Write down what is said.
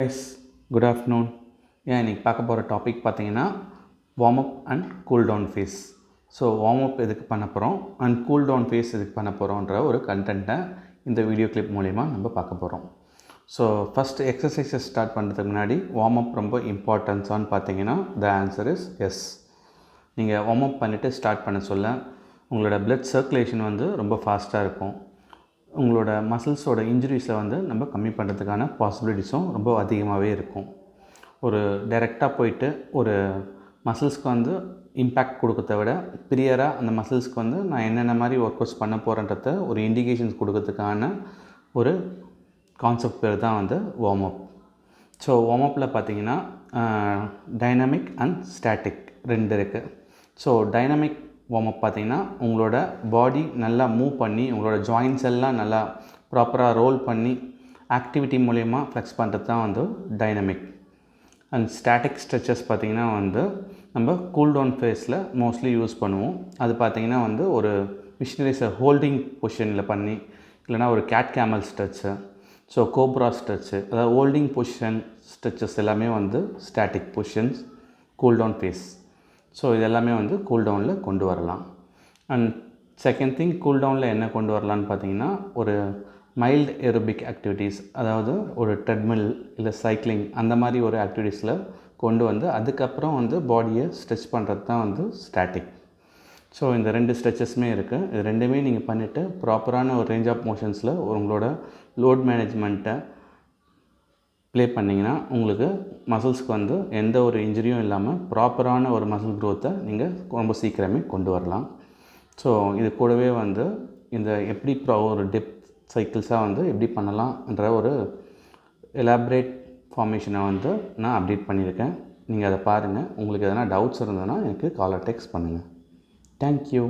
Yes good afternoon. இன்றைக்கி பார்க்க போகிற டாபிக் பார்த்தீங்கன்னா warm up and cool down phase. So warm up எதுக்கு பண்ண போகிறோம் அண்ட் கூல் டவுன் ஃபேஸ் எதுக்கு பண்ண போகிறோன்ற ஒரு கண்டென்ட்டை இந்த வீடியோ கிளிப் மூலிமா நம்ம பார்க்க போகிறோம். ஸோ ஃபஸ்ட்டு எக்ஸசைஸை ஸ்டார்ட் பண்ணுறதுக்கு முன்னாடி வார்ம் அப் ரொம்ப இம்பார்ட்டன்ஸான்னு பார்த்தீங்கன்னா த ஆன்சர் இஸ் எஸ். நீங்கள் வார்ம் அப் பண்ணிவிட்டு ஸ்டார்ட் பண்ண சொல்ல உங்களோட பிளட் சர்க்குலேஷன் ரொம்ப ஃபாஸ்ட்டாக இருக்கும். உங்களோட மசில்ஸோட இன்ஜுரிஸை நம்ம கம்மி பண்ணுறதுக்கான பாசிபிலிட்டிஸும் ரொம்ப அதிகமாகவே இருக்கும். ஒரு டைரெக்டாக போயிட்டு ஒரு மசில்ஸ்க்கு இம்பேக்ட் கொடுக்கறத விட ப்ரியராக அந்த மசில்ஸ்க்கு நான் என்னென்ன மாதிரி ஒர்க் அவுட்ஸ் பண்ண போகிறேன்றத ஒரு இண்டிகேஷன்ஸ் கொடுக்கறதுக்கான ஒரு கான்செப்ட் பேர் தான் வார்ம் அப். ஸோ வார்ம் அப்பில் பார்த்தீங்கன்னா டைனமிக் அண்ட் ஸ்டாட்டிக் ரெண்டு இருக்குது. ஸோ டைனமிக் வார்ம் அப் பார்த்திங்கன்னா உங்களோட பாடி நல்லா மூவ் பண்ணி உங்களோட ஜாயின்ஸ் எல்லாம் நல்லா ப்ராப்பராக ரோல் பண்ணி ஆக்டிவிட்டி மூலயமா ஃப்ளெக்ஸ் பண்ணுறது தான் டைனமிக். அண்ட் ஸ்டாட்டிக் ஸ்ட்ரெச்சஸ் பார்த்திங்கன்னா நம்ம கூல் டவுன் ஃபேஸில் மோஸ்ட்லி யூஸ் பண்ணுவோம். அது பார்த்திங்கன்னா ஒரு மிஷினரிஸை ஹோல்டிங் பொசிஷனில் பண்ணி இல்லைனா ஒரு cat camel stretch, so cobra stretch, அதாவது ஹோல்டிங் பொசிஷன் ஸ்ட்ரெச்சஸ் எல்லாமே static positions cool down phase. So இது எல்லாமே கூல் டவுனில் கொண்டு வரலாம். அண்ட் செகண்ட் திங், கூல் டவுனில் என்ன கொண்டு வரலான்னு பார்த்தீங்கன்னா ஒரு மைல்டு ஏரோபிக் ஆக்டிவிட்டீஸ், அதாவது ஒரு ட்ரெட்மில் இல்லை சைக்கிளிங் அந்த மாதிரி ஒரு ஆக்டிவிட்டீஸில் கொண்டு அதுக்கப்புறம் பாடியை ஸ்ட்ரெச் பண்ணுறது தான் ஸ்டாட்டிக். ஸோ இந்த ரெண்டு ஸ்ட்ரெச்சஸுமே இருக்குது. இது ரெண்டுமே நீங்கள் பண்ணிவிட்டு ப்ராப்பரான ஒரு ரேஞ்ச் ஆஃப் மோஷன்ஸில் உங்களோட லோட் மேனேஜ்மெண்ட்டை ப்ளே பண்ணிங்கன்னா உங்களுக்கு மசில்ஸ்க்கு எந்த ஒரு இன்ஜுரியும் இல்லாமல் ப்ராப்பரான ஒரு மசில் க்ரோத்தை நீங்கள் ரொம்ப சீக்கிரமே கொண்டு வரலாம். ஸோ இது கூடவே இந்த எப்படி ஒரு டெப்த் சைக்கிள்ஸாக எப்படி பண்ணலாம்ன்ற ஒரு எலாபரேட் ஃபார்மேஷனை நான் அப்டேட் பண்ணியிருக்கேன். நீங்கள் அதை பாருங்கள். உங்களுக்கு எதனா டவுட்ஸ் இருந்ததுன்னா எனக்கு கால் ஆர் டெக்ஸ்ட் பண்ணுங்கள். தேங்க்யூ.